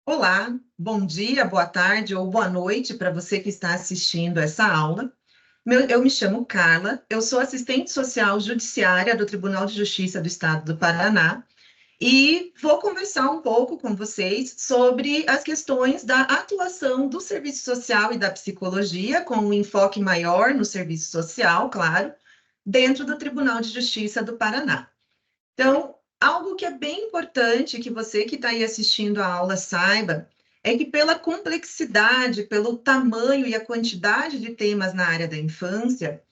Olá, bom dia, boa tarde ou boa noite para você que está assistindo essa aula. Eu me chamo Carla, eu sou assistente social judiciária do Tribunal de Justiça do Estado do Paraná e vou conversar um pouco com vocês sobre as questões da atuação do serviço social e da psicologia, com um enfoque maior no serviço social, claro, dentro do Tribunal de Justiça do Paraná. Então, algo que é bem importante que você que está aí assistindo a aula saiba é que, pela complexidade, pelo tamanho e a quantidade de temas na área da infância,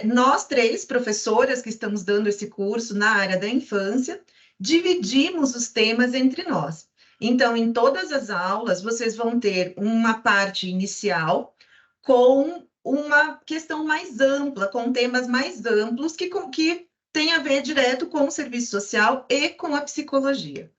nós três professoras que estamos dando esse curso na área da infância, dividimos os temas entre nós. Então, em todas as aulas, vocês vão ter uma parte inicial com uma questão mais ampla, com temas mais amplos que tem a ver direto com o serviço social e com a psicologia.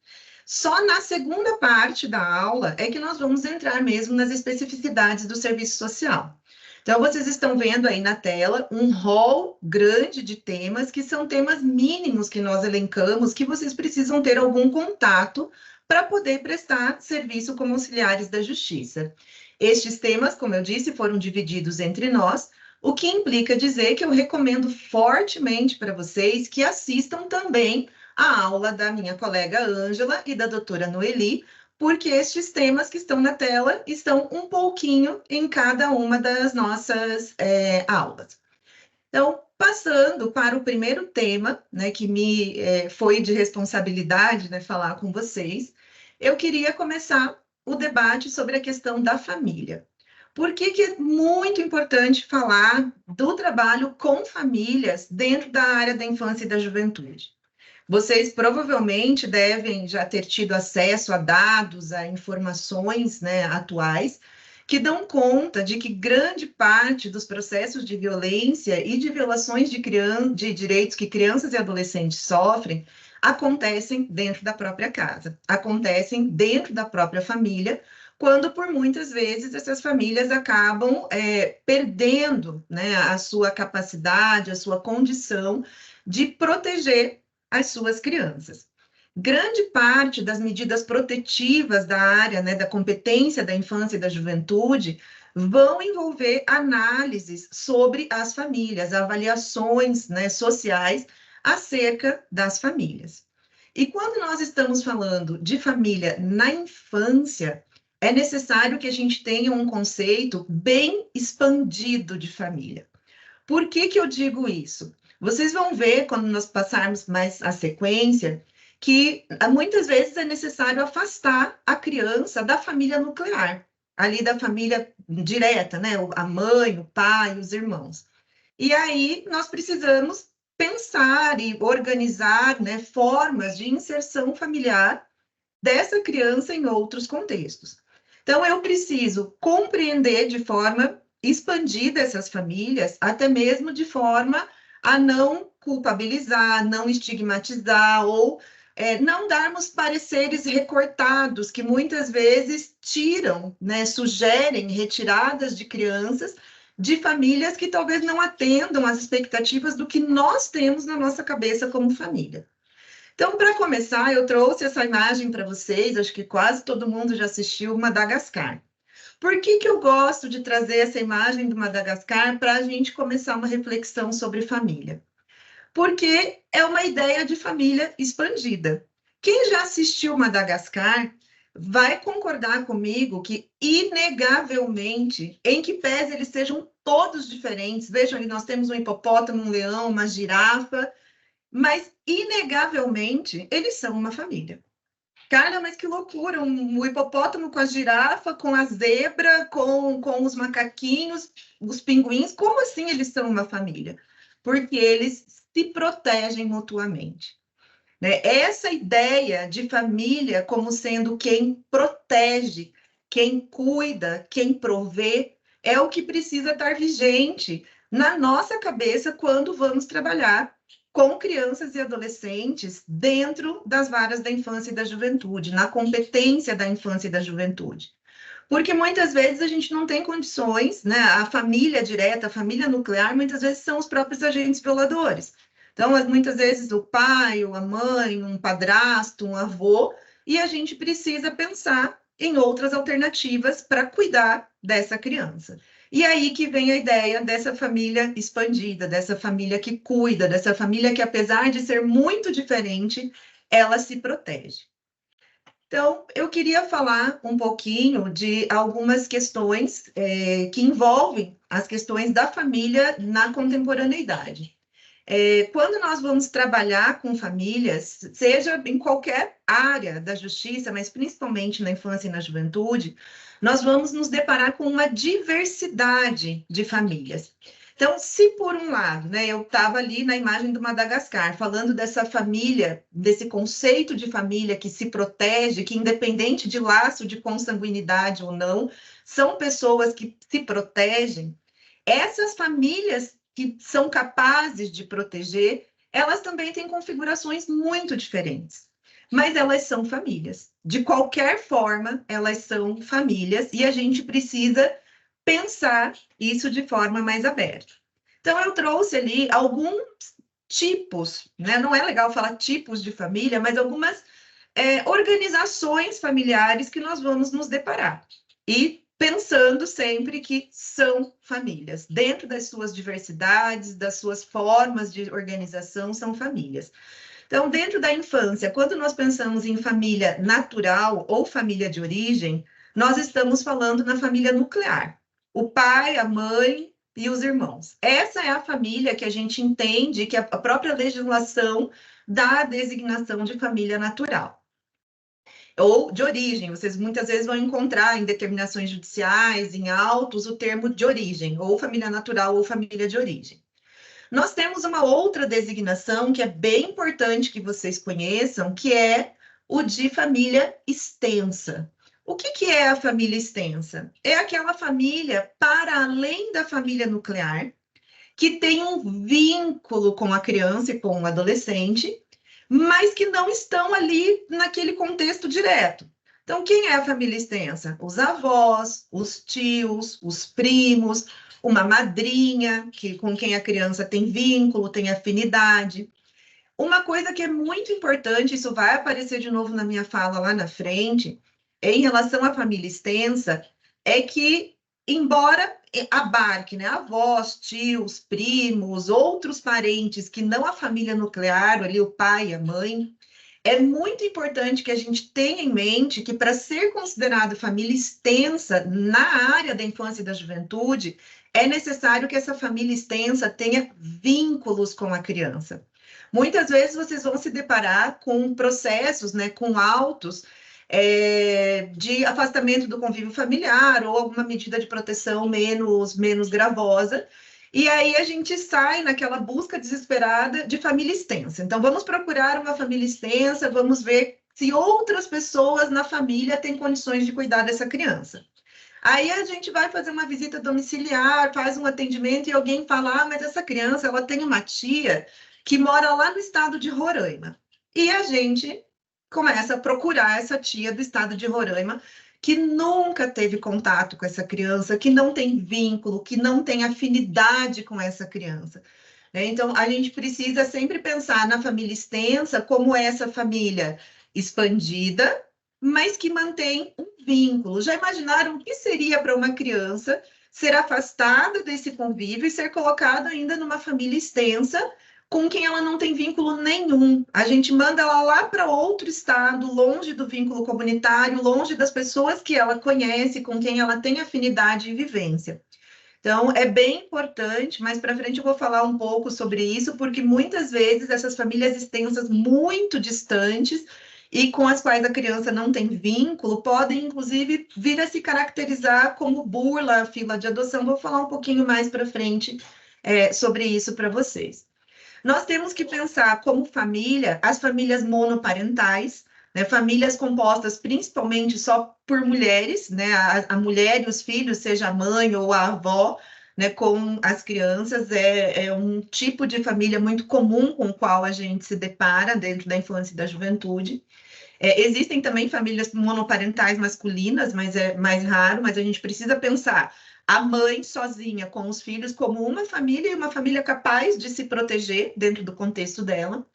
Só na segunda parte da aula é que nós vamos entrar mesmo nas especificidades do serviço social. Então, vocês estão vendo aí na tela um rol grande de temas, que são temas mínimos que nós elencamos, que vocês precisam ter algum contato para poder prestar serviço como auxiliares da justiça. Estes temas, como eu disse, foram divididos entre nós, o que implica dizer que eu recomendo fortemente para vocês que assistam também a aula da minha colega Ângela e da doutora Noeli, porque estes temas que estão na tela estão um pouquinho em cada uma das nossas aulas. Então, passando para o primeiro tema, né, que me foi de responsabilidade, né, falar com vocês, eu queria começar o debate sobre a questão da família. Por que que é muito importante falar do trabalho com famílias dentro da área da infância e da juventude? Vocês provavelmente devem já ter tido acesso a dados, a informações, né, atuais, que dão conta de que grande parte dos processos de violência e de violações de direitos que crianças e adolescentes sofrem acontecem dentro da própria casa, acontecem dentro da própria família, quando por muitas vezes essas famílias acabam perdendo, né, a sua capacidade, a sua condição de proteger as suas crianças. Grande parte das medidas protetivas da área, né, da competência da infância e da juventude vão envolver análises sobre as famílias, avaliações, né, sociais acerca das famílias. E quando nós estamos falando de família na infância, é necessário que a gente tenha um conceito bem expandido de família. Por que que eu digo isso? Vocês vão ver, quando nós passarmos mais a sequência, que muitas vezes é necessário afastar a criança da família nuclear, ali da família direta, né? A mãe, o pai, os irmãos. E aí nós precisamos pensar e organizar, né, formas de inserção familiar dessa criança em outros contextos. Então, eu preciso compreender de forma expandida essas famílias, até mesmo de forma a não culpabilizar, não estigmatizar ou não darmos pareceres recortados que muitas vezes tiram, né, sugerem retiradas de crianças de famílias que talvez não atendam às expectativas do que nós temos na nossa cabeça como família. Então, para começar, eu trouxe essa imagem para vocês, acho que quase todo mundo já assistiu Madagascar. Por que que eu gosto de trazer essa imagem do Madagascar para a gente começar uma reflexão sobre família? Porque é uma ideia de família expandida. Quem já assistiu Madagascar vai concordar comigo que, inegavelmente, em que pese eles sejam todos diferentes, vejam ali, nós temos um hipopótamo, um leão, uma girafa, mas, inegavelmente, eles são uma família. Cara, mas que loucura! Um hipopótamo com a girafa, com a zebra, com os macaquinhos, os pinguins. Como assim eles são uma família? Porque eles se protegem mutuamente. Né? Essa ideia de família como sendo quem protege, quem cuida, quem provê, é o que precisa estar vigente na nossa cabeça quando vamos trabalhar com crianças e adolescentes dentro das varas da infância e da juventude, na competência da infância e da juventude. Porque muitas vezes a gente não tem condições, né? A família direta, a família nuclear, muitas vezes são os próprios agentes violadores. Então, muitas vezes o pai, a mãe, um padrasto, um avô, e a gente precisa pensar em outras alternativas para cuidar dessa criança. E aí que vem a ideia dessa família expandida, dessa família que cuida, dessa família que, apesar de ser muito diferente, ela se protege. Então, eu queria falar um pouquinho de algumas questões que envolvem as questões da família na contemporaneidade. Quando nós vamos trabalhar com famílias, seja em qualquer área da justiça, mas principalmente na infância e na juventude, nós vamos nos deparar com uma diversidade de famílias. Então, se por um lado, né, eu estava ali na imagem do Madagascar, falando dessa família, desse conceito de família que se protege, que independente de laço de consanguinidade ou não, são pessoas que se protegem, essas famílias que são capazes de proteger, elas também têm configurações muito diferentes. Mas elas são famílias. De qualquer forma, elas são famílias e a gente precisa pensar isso de forma mais aberta. Então, eu trouxe ali alguns tipos, né? Não é legal falar tipos de família, mas algumas organizações familiares que nós vamos nos deparar. E pensando sempre que são famílias. Dentro das suas diversidades, das suas formas de organização, são famílias. Então, dentro da infância, quando nós pensamos em família natural ou família de origem, nós estamos falando na família nuclear. O pai, a mãe e os irmãos. Essa é a família que a gente entende que a própria legislação dá a designação de família natural. Ou de origem, vocês muitas vezes vão encontrar em determinações judiciais, em autos, o termo de origem, ou família natural ou família de origem. Nós temos uma outra designação que é bem importante que vocês conheçam, que é o de família extensa. O que é a família extensa? É aquela família para além da família nuclear, que tem um vínculo com a criança e com o adolescente, mas que não estão ali naquele contexto direto. Então, quem é a família extensa? Os avós, os tios, os primos, uma madrinha com quem a criança tem vínculo, tem afinidade. Uma coisa que é muito importante, isso vai aparecer de novo na minha fala lá na frente, em relação à família extensa, é que, embora abarque, né, avós, tios, primos, outros parentes que não a família nuclear, ali o pai e a mãe, é muito importante que a gente tenha em mente que para ser considerado família extensa na área da infância e da juventude, é necessário que essa família extensa tenha vínculos com a criança. Muitas vezes vocês vão se deparar com processos, né, com autos de afastamento do convívio familiar ou alguma medida de proteção menos gravosa. E aí a gente sai naquela busca desesperada de família extensa. Então, vamos procurar uma família extensa, vamos ver se outras pessoas na família têm condições de cuidar dessa criança. Aí a gente vai fazer uma visita domiciliar, faz um atendimento e alguém fala, mas essa criança, ela tem uma tia que mora lá no estado de Roraima. E a gente começa a procurar essa tia do estado de Roraima, que nunca teve contato com essa criança, que não tem vínculo, que não tem afinidade com essa criança. Então, a gente precisa sempre pensar na família extensa como essa família expandida, mas que mantém um vínculo. Já imaginaram o que seria para uma criança ser afastada desse convívio e ser colocada ainda numa família extensa com quem ela não tem vínculo nenhum? A gente manda ela lá para outro estado, longe do vínculo comunitário, longe das pessoas que ela conhece, com quem ela tem afinidade e vivência. Então, é bem importante, mais para frente eu vou falar um pouco sobre isso, porque muitas vezes essas famílias extensas muito distantes e com as quais a criança não tem vínculo, podem, inclusive, vir a se caracterizar como burla, fila de adoção. Vou falar um pouquinho mais para frente sobre isso para vocês. Nós temos que pensar como família, as famílias monoparentais, né, famílias compostas principalmente só por mulheres, né, a mulher e os filhos, seja a mãe ou a avó, né, com as crianças, é um tipo de família muito comum com o qual a gente se depara dentro da infância e da juventude. Existem também famílias monoparentais masculinas, mas é mais raro, mas a gente precisa pensar a mãe sozinha com os filhos como uma família e uma família capaz de se proteger dentro do contexto dela.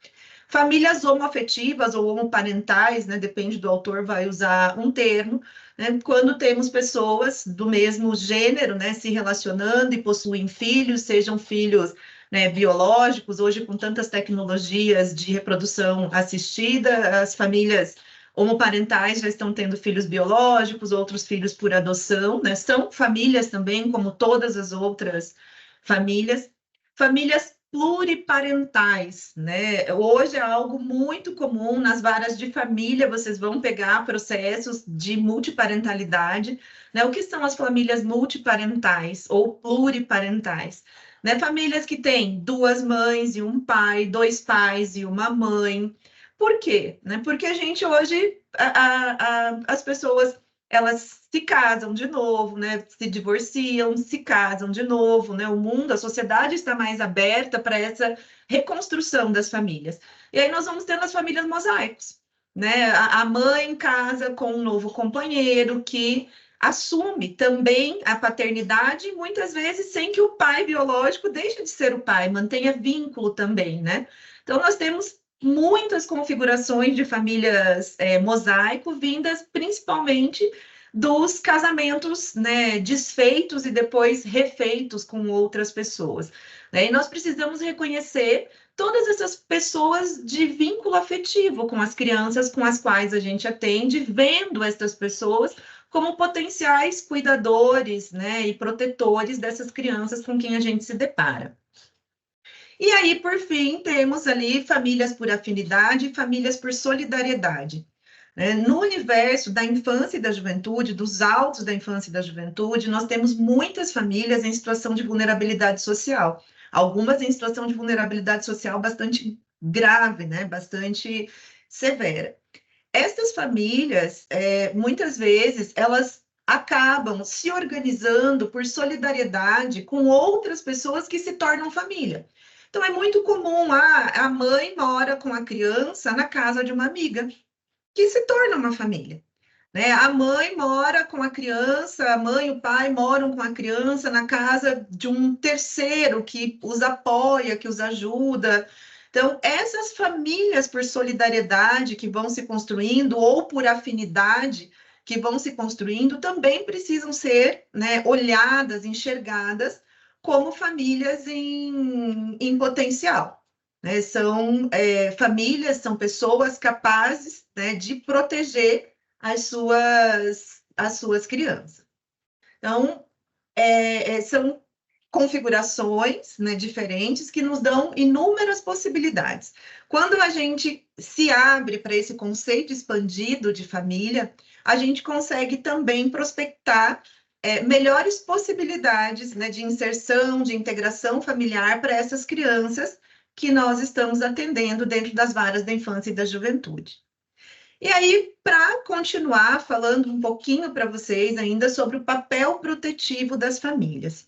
Famílias homoafetivas ou homoparentais, né, depende do autor, vai usar um termo, né, quando temos pessoas do mesmo gênero, né, se relacionando e possuem filhos, sejam filhos, né, biológicos, hoje com tantas tecnologias de reprodução assistida, as famílias homoparentais já estão tendo filhos biológicos, outros filhos por adoção, né, são famílias também, como todas as outras famílias. Famílias pluriparentais, né? Hoje é algo muito comum nas varas de família, vocês vão pegar processos de multiparentalidade, né? O que são as famílias multiparentais ou pluriparentais? Né? Famílias que têm duas mães e um pai, dois pais e uma mãe. Por quê? Né? Porque a gente hoje, as pessoas elas se casam de novo, né? Se divorciam, se casam de novo, né? O mundo, a sociedade está mais aberta para essa reconstrução das famílias. E aí nós vamos tendo as famílias mosaicos, né? A mãe casa com um novo companheiro que assume também a paternidade, muitas vezes sem que o pai biológico deixe de ser o pai, mantenha vínculo também, né? Então nós temos muitas configurações de famílias mosaico, vindas principalmente dos casamentos, né, desfeitos e depois refeitos com outras pessoas. Né? E nós precisamos reconhecer todas essas pessoas de vínculo afetivo com as crianças com as quais a gente atende, vendo essas pessoas como potenciais cuidadores, né, e protetores dessas crianças com quem a gente se depara. E aí, por fim, temos ali famílias por afinidade e famílias por solidariedade. Né? No universo da infância e da juventude, dos autos da infância e da juventude, nós temos muitas famílias em situação de vulnerabilidade social. Algumas em situação de vulnerabilidade social bastante grave, né? Bastante severa. Essas famílias, muitas vezes, elas acabam se organizando por solidariedade com outras pessoas que se tornam família. Então, é muito comum, a mãe mora com a criança na casa de uma amiga, que se torna uma família. Né? A mãe mora com a criança, a mãe e o pai moram com a criança na casa de um terceiro que os apoia, que os ajuda. Então, essas famílias por solidariedade que vão se construindo, ou por afinidade que vão se construindo, também precisam ser, né, olhadas, enxergadas como famílias em potencial. Né? São famílias, são pessoas capazes, né, de proteger as suas crianças. Então, são configurações, né, diferentes que nos dão inúmeras possibilidades. Quando a gente se abre para esse conceito expandido de família, a gente consegue também prospectar melhores possibilidades, né, de inserção, de integração familiar para essas crianças que nós estamos atendendo dentro das varas da infância e da juventude. E aí, para continuar falando um pouquinho para vocês ainda sobre o papel protetivo das famílias,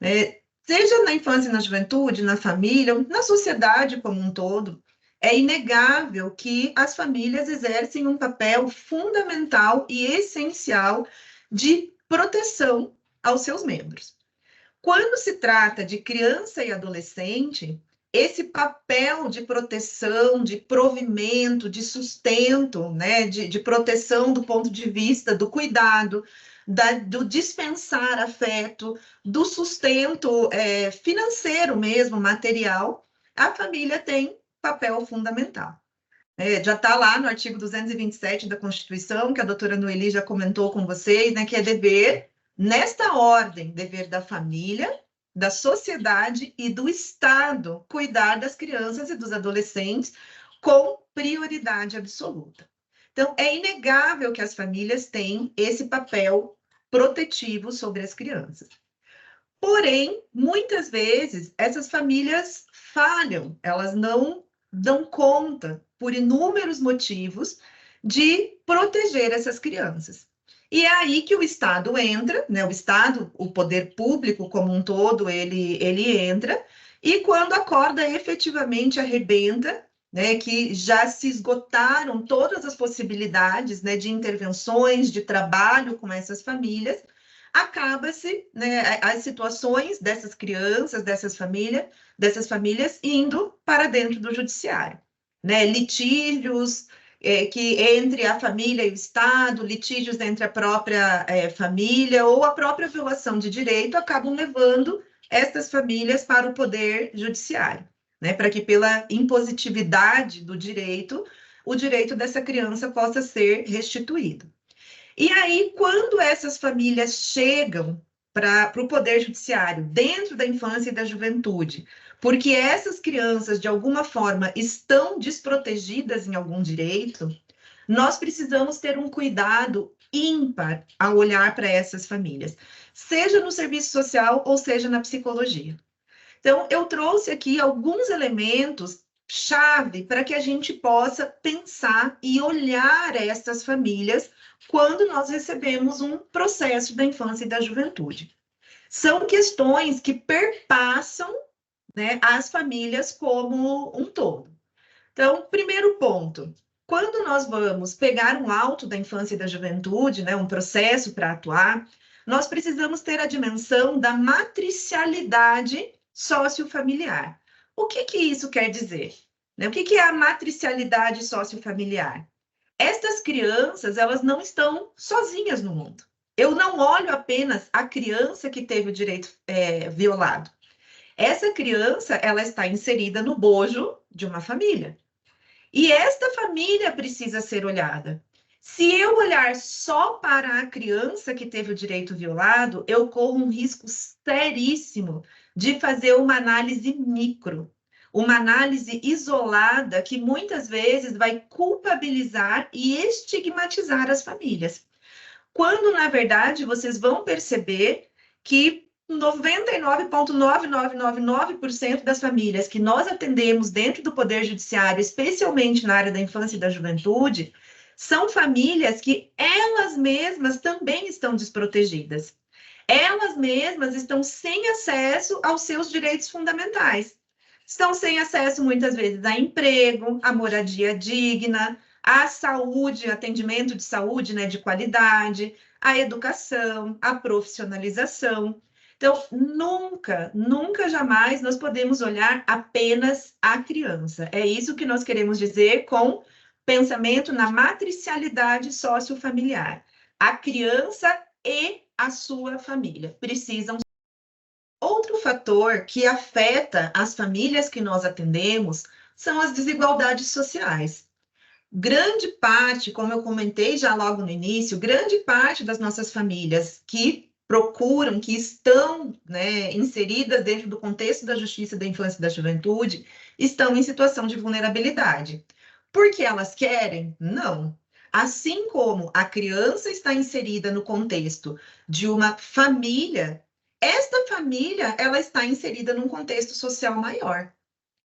né? Seja na infância e na juventude, na família, na sociedade como um todo, é inegável que as famílias exercem um papel fundamental e essencial de proteção aos seus membros. Quando se trata de criança e adolescente, esse papel de proteção, de provimento, de sustento, né, de proteção do ponto de vista do cuidado, do dispensar afeto, do sustento financeiro mesmo, material, a família tem papel fundamental. Já está lá no artigo 227 da Constituição, que a doutora Noeli já comentou com vocês, né, que é dever, nesta ordem, dever da família, da sociedade e do Estado cuidar das crianças e dos adolescentes com prioridade absoluta. Então, é inegável que as famílias têm esse papel protetivo sobre as crianças. Porém, muitas vezes, essas famílias falham, elas não dão conta, por inúmeros motivos, de proteger essas crianças. E é aí que o Estado entra, né? O Estado, o poder público como um todo, ele entra, e quando a corda efetivamente arrebenta, né, que já se esgotaram todas as possibilidades, né, de intervenções, de trabalho com essas famílias, acaba-se, né, as situações dessas crianças, dessas famílias indo para dentro do judiciário. né? Litígios que entre a família e o Estado, litígios entre a própria família ou a própria violação de direito acabam levando essas famílias para o poder judiciário, né? Para que pela impositividade do direito, o direito dessa criança possa ser restituído. E aí, quando essas famílias chegam para o Poder Judiciário, dentro da infância e da juventude, porque essas crianças, de alguma forma, estão desprotegidas em algum direito, nós precisamos ter um cuidado ímpar ao olhar para essas famílias, seja no serviço social ou seja na psicologia. Então, eu trouxe aqui alguns elementos chave para que a gente possa pensar e olhar essas famílias quando nós recebemos um processo da infância e da juventude. São questões que perpassam, né, as famílias como um todo. Então, primeiro ponto, quando nós vamos pegar um auto da infância e da juventude, né, um processo para atuar, nós precisamos ter a dimensão da matricialidade sociofamiliar. O que isso quer dizer? Né? O que é a matricialidade sociofamiliar? Estas crianças, elas não estão sozinhas no mundo. Eu não olho apenas a criança que teve o direito violado. Essa criança, ela está inserida no bojo de uma família. E esta família precisa ser olhada. Se eu olhar só para a criança que teve o direito violado, eu corro um risco seríssimo de fazer uma análise micro, uma análise isolada que muitas vezes vai culpabilizar e estigmatizar as famílias. Quando, na verdade, vocês vão perceber que 99,9999% das famílias que nós atendemos dentro do Poder Judiciário, especialmente na área da infância e da juventude, são famílias que elas mesmas também estão desprotegidas. Elas mesmas estão sem acesso aos seus direitos fundamentais. Estão sem acesso, muitas vezes, a emprego, a moradia digna, a saúde, atendimento de saúde, né, de qualidade, a educação, a profissionalização. Então, nunca, nunca, jamais nós podemos olhar apenas a criança. É isso que nós queremos dizer com pensamento na matricialidade sociofamiliar. A criança e a sua família precisam. Outro fator que afeta as famílias que nós atendemos são as desigualdades sociais. Grande parte, como eu comentei já logo no início, grande parte das nossas famílias que procuram, que estão, né, inseridas dentro do contexto da justiça da infância e da juventude, estão em situação de vulnerabilidade. Porque elas querem? Não. Assim como a criança está inserida no contexto de uma família, esta família ela está inserida num contexto social maior,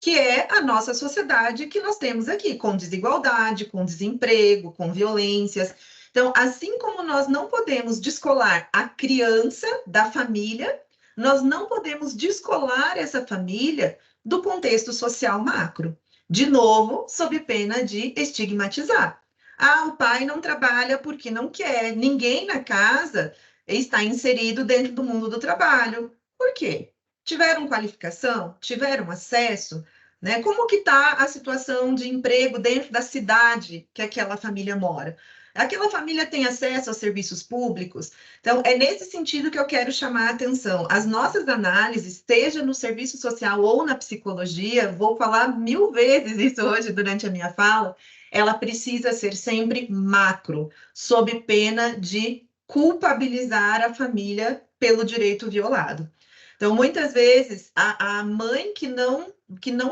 que é a nossa sociedade que nós temos aqui, com desigualdade, com desemprego, com violências. Então, assim como nós não podemos descolar a criança da família, nós não podemos descolar essa família do contexto social macro. De novo, sob pena de estigmatizar. Ah, o pai não trabalha porque não quer. Ninguém na casa está inserido dentro do mundo do trabalho. Por quê? Tiveram qualificação? Tiveram acesso? Né? Como que está a situação de emprego dentro da cidade que aquela família mora? Aquela família tem acesso aos serviços públicos? Então, é nesse sentido que eu quero chamar a atenção. As nossas análises, seja no serviço social ou na psicologia, vou falar 1000 vezes isso hoje durante a minha fala, ela precisa ser sempre macro, sob pena de culpabilizar a família pelo direito violado. Então, muitas vezes, a mãe que não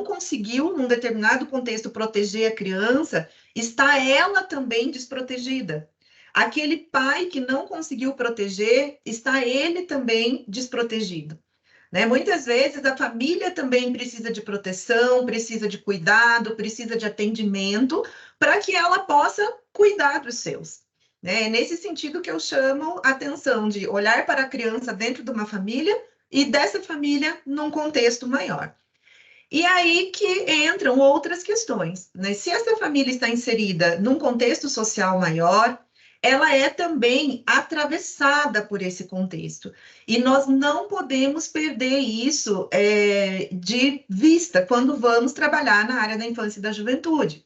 conseguiu, num determinado contexto, proteger a criança, está ela também desprotegida. Aquele pai que não conseguiu proteger, está ele também desprotegido. Né? Muitas vezes, a família também precisa de proteção, precisa de cuidado, precisa de atendimento, para que ela possa cuidar dos seus. É nesse sentido que eu chamo a atenção de olhar para a criança dentro de uma família e dessa família num contexto maior. E aí que entram outras questões, né? Se essa família está inserida num contexto social maior, ela é também atravessada por esse contexto. E nós não podemos perder isso de vista quando vamos trabalhar na área da infância e da juventude.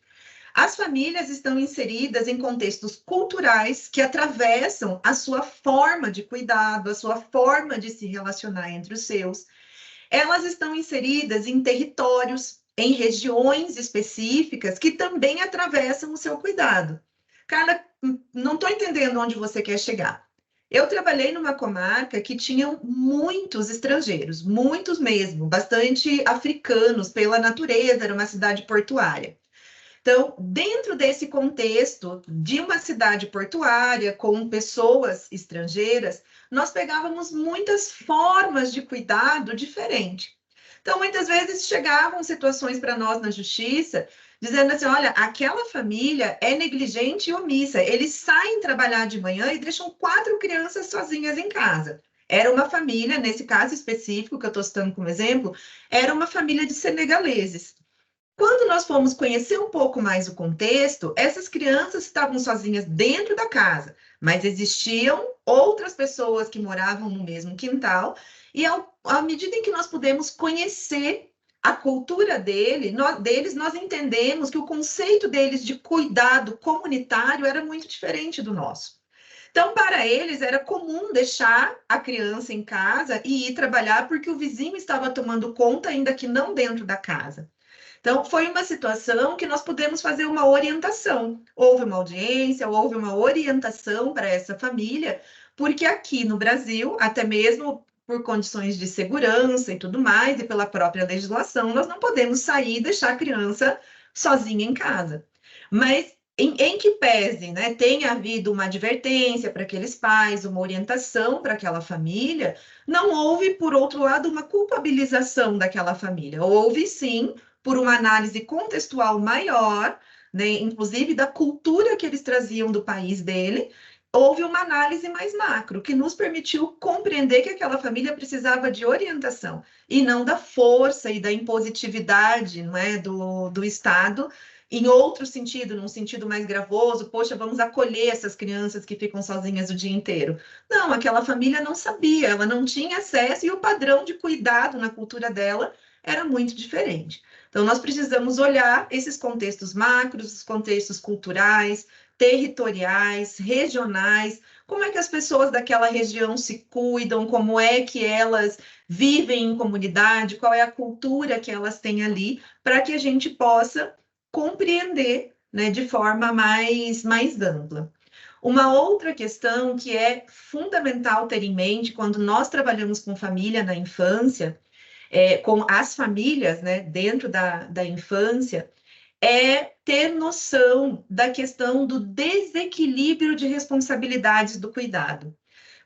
As famílias estão inseridas em contextos culturais que atravessam a sua forma de cuidado, a sua forma de se relacionar entre os seus. Elas estão inseridas em territórios, em regiões específicas que também atravessam o seu cuidado. Carla, não estou entendendo onde você quer chegar. Eu trabalhei numa comarca que tinha muitos estrangeiros, muitos mesmo, bastante africanos pela natureza, era uma cidade portuária. Então, dentro desse contexto de uma cidade portuária com pessoas estrangeiras, nós pegávamos muitas formas de cuidado diferentes. Então, muitas vezes chegavam situações para nós na justiça, dizendo assim: olha, aquela família é negligente e omissa, eles saem trabalhar de manhã e deixam 4 crianças sozinhas em casa. Era uma família, nesse caso específico que eu estou citando como exemplo, era uma família de senegaleses. Quando nós fomos conhecer um pouco mais o contexto, essas crianças estavam sozinhas dentro da casa, mas existiam outras pessoas que moravam no mesmo quintal, e à medida em que nós pudemos conhecer a cultura deles, nós entendemos que o conceito deles de cuidado comunitário era muito diferente do nosso. Então, para eles, era comum deixar a criança em casa e ir trabalhar porque o vizinho estava tomando conta, ainda que não dentro da casa. Então, foi uma situação que nós pudemos fazer uma orientação. Houve uma audiência, houve uma orientação para essa família, porque aqui no Brasil, até mesmo por condições de segurança e tudo mais, e pela própria legislação, nós não podemos sair e deixar a criança sozinha em casa. Mas em que pese, né, tenha havido uma advertência para aqueles pais, uma orientação para aquela família, não houve, por outro lado, uma culpabilização daquela família. Houve, sim, por uma análise contextual maior, né, inclusive da cultura que eles traziam do país dele, houve uma análise mais macro, que nos permitiu compreender que aquela família precisava de orientação, e não da força e da impositividade, não é, do Estado, em outro sentido, num sentido mais gravoso, poxa, vamos acolher essas crianças que ficam sozinhas o dia inteiro. Não, aquela família não sabia, ela não tinha acesso, e o padrão de cuidado na cultura dela era muito diferente. Então, nós precisamos olhar esses contextos macros, os contextos culturais, territoriais, regionais, como é que as pessoas daquela região se cuidam, como é que elas vivem em comunidade, qual é a cultura que elas têm ali, para que a gente possa compreender, né, de forma mais ampla. Uma outra questão que é fundamental ter em mente quando nós trabalhamos com família na infância, com as famílias, né, dentro da infância, é ter noção da questão do desequilíbrio de responsabilidades do cuidado.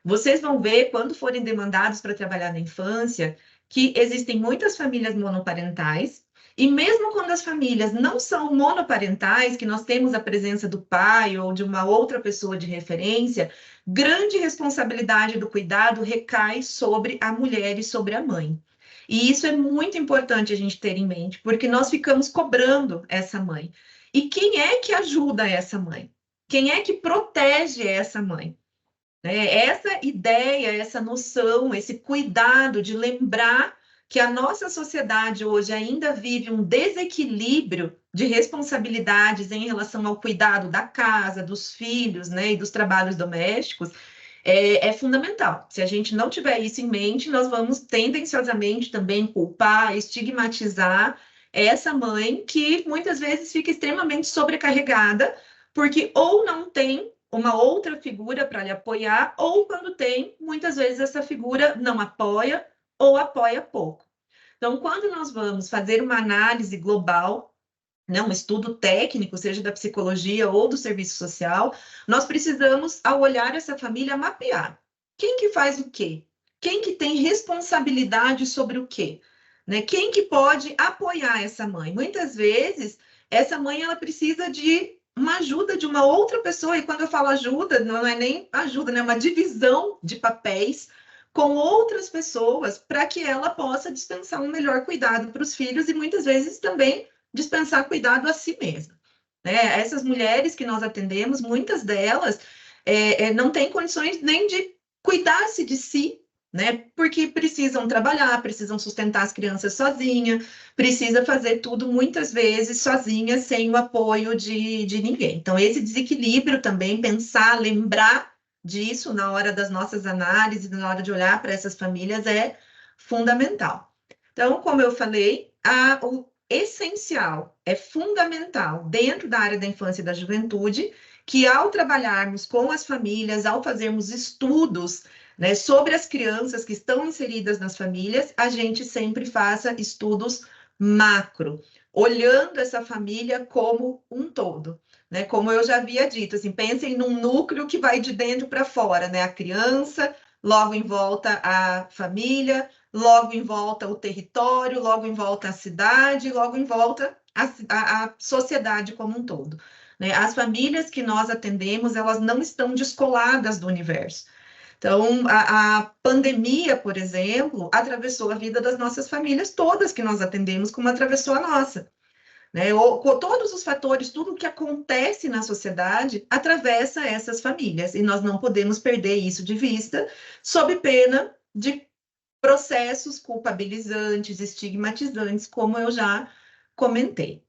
Vocês vão ver, quando forem demandados para trabalhar na infância, que existem muitas famílias monoparentais, e mesmo quando as famílias não são monoparentais, que nós temos a presença do pai ou de uma outra pessoa de referência, grande responsabilidade do cuidado recai sobre a mulher e sobre a mãe. E isso é muito importante a gente ter em mente, porque nós ficamos cobrando essa mãe. E quem é que ajuda essa mãe? Quem é que protege essa mãe? Essa ideia, essa noção, esse cuidado de lembrar que a nossa sociedade hoje ainda vive um desequilíbrio de responsabilidades em relação ao cuidado da casa, dos filhos, né, e dos trabalhos domésticos, é fundamental. Se a gente não tiver isso em mente, nós vamos tendenciosamente também culpar, estigmatizar essa mãe que muitas vezes fica extremamente sobrecarregada, porque ou não tem uma outra figura para lhe apoiar, ou quando tem, muitas vezes essa figura não apoia ou apoia pouco. Então, quando nós vamos fazer uma análise global, né, um estudo técnico, seja da psicologia ou do serviço social, nós precisamos, ao olhar essa família, mapear quem que faz o quê? Quem que tem responsabilidade sobre o quê? Né? Quem que pode apoiar essa mãe? Muitas vezes, essa mãe ela precisa de uma ajuda de uma outra pessoa, e quando eu falo ajuda, não é nem ajuda, né? Uma divisão de papéis com outras pessoas para que ela possa dispensar um melhor cuidado para os filhos e muitas vezes também dispensar cuidado a si mesma. Né? Essas mulheres que nós atendemos, muitas delas não têm condições nem de cuidar-se de si, né? Porque precisam trabalhar, precisam sustentar as crianças sozinha, precisa fazer tudo muitas vezes sozinha, sem o apoio de ninguém. Então, esse desequilíbrio também, pensar, lembrar disso na hora das nossas análises, na hora de olhar para essas famílias, é fundamental. Então, como eu falei, o essencial, é fundamental, dentro da área da infância e da juventude, que ao trabalharmos com as famílias, ao fazermos estudos, né, sobre as crianças que estão inseridas nas famílias, a gente sempre faça estudos macro, olhando essa família como um todo, né? Como eu já havia dito, assim, pensem num núcleo que vai de dentro para fora, né? A criança, logo em volta a família, logo em volta o território, logo em volta a cidade, logo em volta a sociedade como um todo, né? As famílias que nós atendemos, elas não estão descoladas do universo. Então, a pandemia, por exemplo, atravessou a vida das nossas famílias todas que nós atendemos, como atravessou a nossa, né? Todos os fatores, tudo o que acontece na sociedade atravessa essas famílias, e nós não podemos perder isso de vista, sob pena de processos culpabilizantes, estigmatizantes, como eu já comentei.